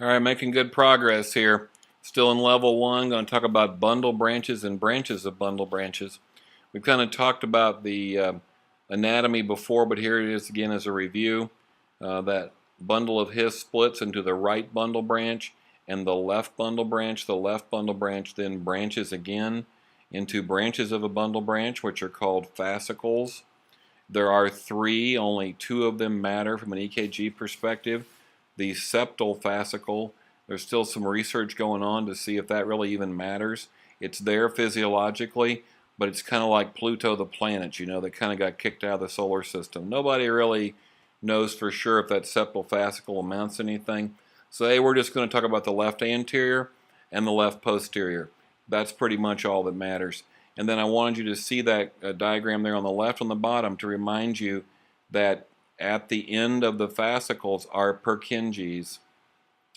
All right, making good progress here. Still in level 1, going to talk about bundle branches and branches of bundle branches. We've kind of talked about the anatomy before, but here it is again as a review. That bundle of His splits into the right bundle branch and the left bundle branch. The left bundle branch then branches again into branches of a bundle branch, which are called fascicles. There are 3, only 2 of them matter from an EKG perspective. The septal fascicle, there's still some research going on to see if that really even matters. It's there physiologically, but it's kind of like Pluto the planet, you know, that kind of got kicked out of the solar system. Nobody really knows for sure if that septal fascicle amounts to anything. So hey, we're just going to talk about the left anterior and the left posterior. That's pretty much all that matters. And then I wanted you to see that diagram there on the left on the bottom to remind you that at the end of the fascicles are Purkinjes.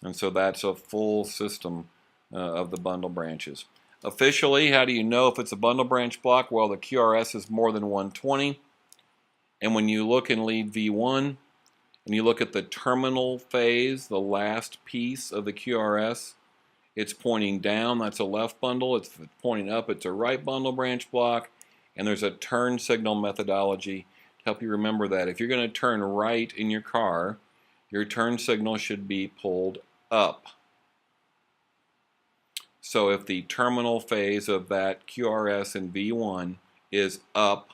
And so that's a full system of the bundle branches. Officially, how do you know if it's a bundle branch block? Well, the QRS is more than 120. And when you look in lead V1, and you look at the terminal phase, the last piece of the QRS, it's pointing down, that's a left bundle. It's pointing up, it's a right bundle branch block. And there's a turn signal methodology to help you remember that. If you're going to turn right in your car, your turn signal should be pulled up. So if the terminal phase of that QRS in V1 is up,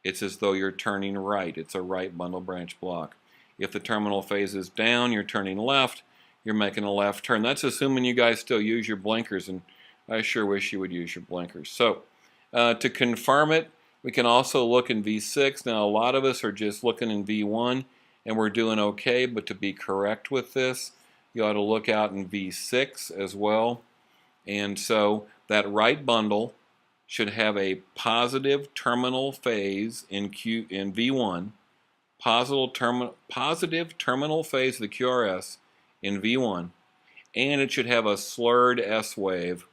it's as though you're turning right. It's a right bundle branch block. If the terminal phase is down, you're turning left. You're making a left turn. That's assuming you guys still use your blinkers, and I sure wish you would use your blinkers. So to confirm it, we can also look in V6. Now a lot of us are just looking in V1 and we're doing okay, but to be correct with this, you ought to look out in V6 as well. And so that right bundle should have a positive terminal phase in V1, positive terminal phase of the QRS in V1, and it should have a slurred S wave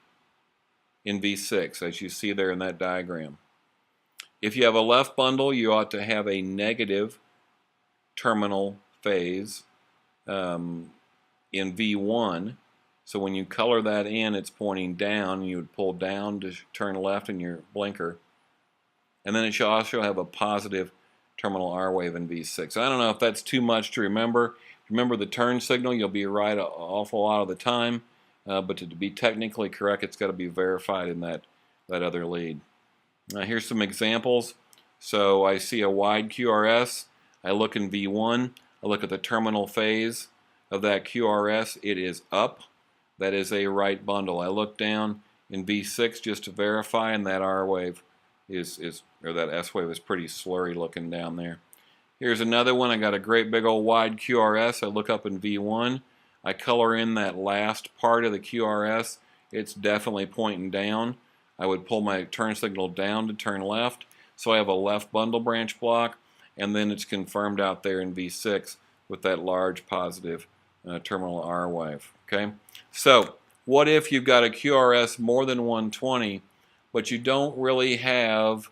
in V6, as you see there in that diagram. If you have a left bundle, you ought to have a negative terminal phase in V1. So when you color that in, it's pointing down. You would pull down to turn left in your blinker. And then it should also have a positive terminal R wave in V6. I don't know if that's too much to remember. Remember the turn signal, you'll be right an awful lot of the time. But to be technically correct, it's got to be verified in that other lead. Now here's some examples. So I see a wide QRS. I look in V1. I look at the terminal phase of that QRS. It is up. That is a right bundle. I look down in V6 just to verify, and that R wave or that S wave is pretty slurry looking down there. Here's another one. I got a great big old wide QRS. I look up in V1. I color in that last part of the QRS. It's definitely pointing down. I would pull my turn signal down to turn left. So I have a left bundle branch block, and then it's confirmed out there in V6 with that large positive terminal R wave. Okay? So what if you've got a QRS more than 120, but you don't really have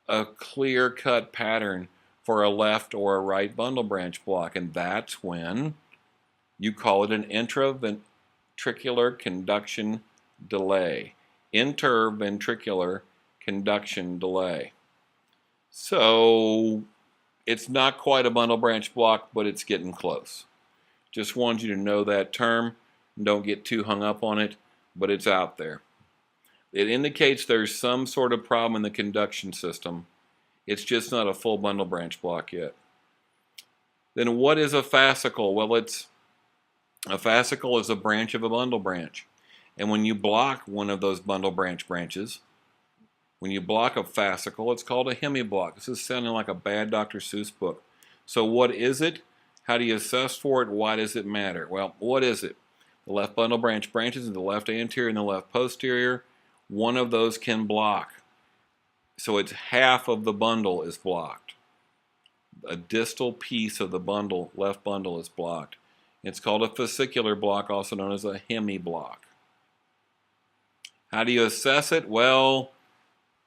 a clear-cut pattern for a left or a right bundle branch block? And that's when you call it an intraventricular conduction delay. Interventricular conduction delay. So it's not quite a bundle branch block, but it's getting close. Just wanted you to know that term. Don't get too hung up on it, but it's out there. It indicates there's some sort of problem in the conduction system. It's just not a full bundle branch block yet. Then what is a fascicle? Well, a fascicle is a branch of a bundle branch. And when you block one of those bundle branch branches, when you block a fascicle, it's called a hemiblock. This is sounding like a bad Dr. Seuss book. So what is it? How do you assess for it? Why does it matter? Well, what is it? The left bundle branch branches in the left anterior and the left posterior. One of those can block. So it's half of the bundle is blocked. A distal piece of the bundle, left bundle, is blocked. It's called a fascicular block, also known as a hemiblock. How do you assess it? Well,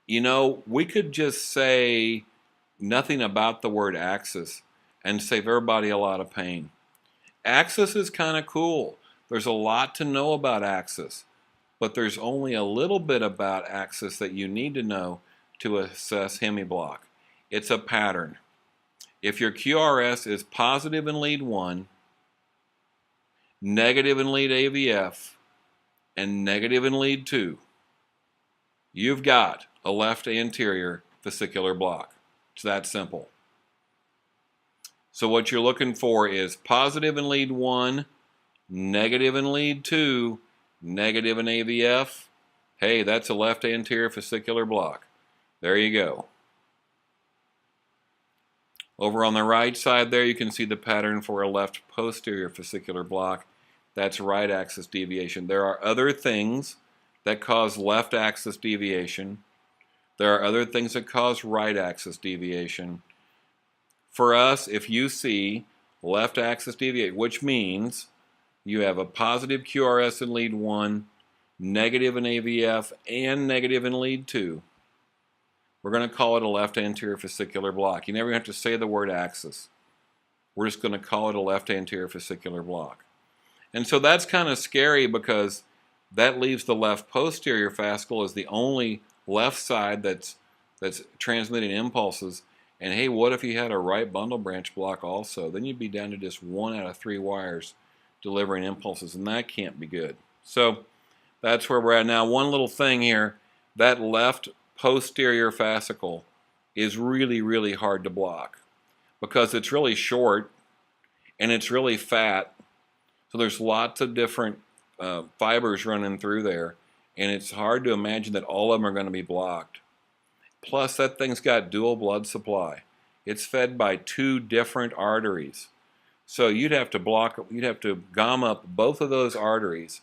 you know, we could just say nothing about the word axis and save everybody a lot of pain. Axis is kind of cool. There's a lot to know about axis, but there's only a little bit about axis that you need to know to assess HEMIBLOCK. It's a pattern. If your QRS is positive in lead 1, negative in lead AVF, and negative in lead 2, you've got a left anterior fascicular block. It's that simple. So what you're looking for is positive in lead 1, negative in lead 2, negative in AVF. Hey, that's a left anterior fascicular block. There you go. Over on the right side there, you can see the pattern for a left posterior fascicular block. That's right axis deviation. There are other things that cause left axis deviation. There are other things that cause right axis deviation. For us, if you see left axis deviation, which means you have a positive QRS in lead 1, negative in AVF, and negative in lead 2, we're going to call it a left anterior fascicular block. You never have to say the word axis. We're just going to call it a left anterior fascicular block. And so that's kind of scary because that leaves the left posterior fascicle as the only left side that's transmitting impulses. And hey, what if you had a right bundle branch block also? Then you'd be down to just 1 out of 3 wires delivering impulses, and that can't be good. So that's where we're at now. One little thing here, that left posterior fascicle is really, really hard to block because it's really short and it's really fat. So there's lots of different fibers running through there, and it's hard to imagine that all of them are going to be blocked. Plus, that thing's got dual blood supply. It's fed by 2 different arteries. So you'd have to gum up both of those arteries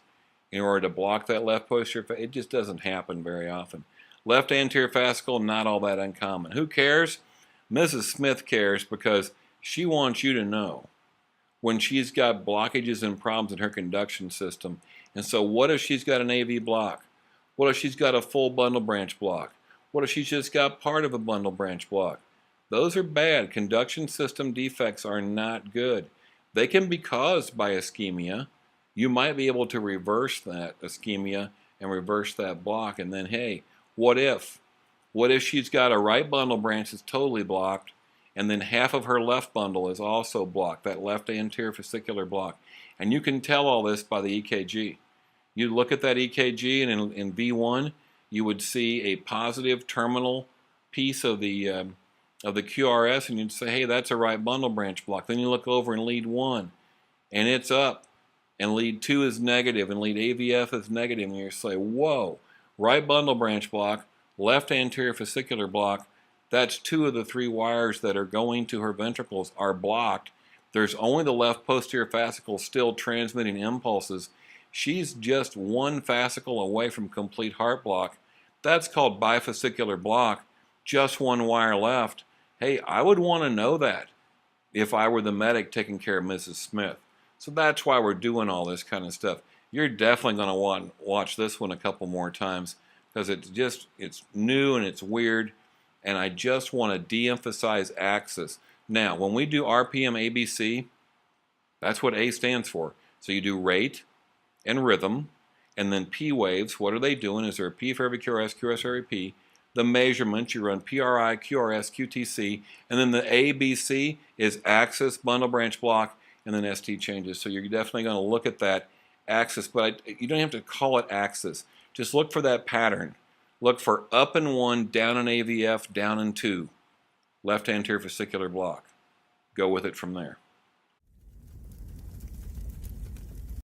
in order to block that left posterior. It just doesn't happen very often. Left anterior fascicle, not all that uncommon. Who cares? Mrs. Smith cares because she wants you to know when she's got blockages and problems in her conduction system. And so what if she's got an AV block? What if she's got a full bundle branch block? What if she's just got part of a bundle branch block? Those are bad. Conduction system defects are not good. They can be caused by ischemia. You might be able to reverse that ischemia and reverse that block. And then, hey, what if? What if she's got a right bundle branch that's totally blocked, and then half of her left bundle is also blocked, that left anterior fascicular block? And you can tell all this by the EKG. You look at that EKG, and in V1, you would see a positive terminal piece of the QRS, and you'd say, hey, that's a right bundle branch block. Then you look over in lead 1, and it's up, and lead 2 is negative, and lead AVF is negative, and you say, whoa, right bundle branch block, left anterior fascicular block. That's 2 of the 3 wires that are going to her ventricles are blocked. There's only the left posterior fascicle still transmitting impulses. She's just 1 fascicle away from complete heart block. That's called bifascicular block, just 1 wire left. Hey, I would want to know that if I were the medic taking care of Mrs. Smith. So that's why we're doing all this kind of stuff. You're definitely going to want to watch this one a couple more times because it's new and it's weird, and I just want to de-emphasize axis. Now, when we do RPM ABC, that's what A stands for. So you do rate and rhythm, and then P waves. What are they doing? Is there a P for every QRS, QRS for every P? The measurements, you run PRI, QRS, QTC, and then the ABC is axis, bundle branch block, and then ST changes. So you're definitely going to look at that axis, but you don't have to call it axis. Just look for that pattern. Look for up in 1, down in AVF, down in 2. Left anterior fascicular block. Go with it from there.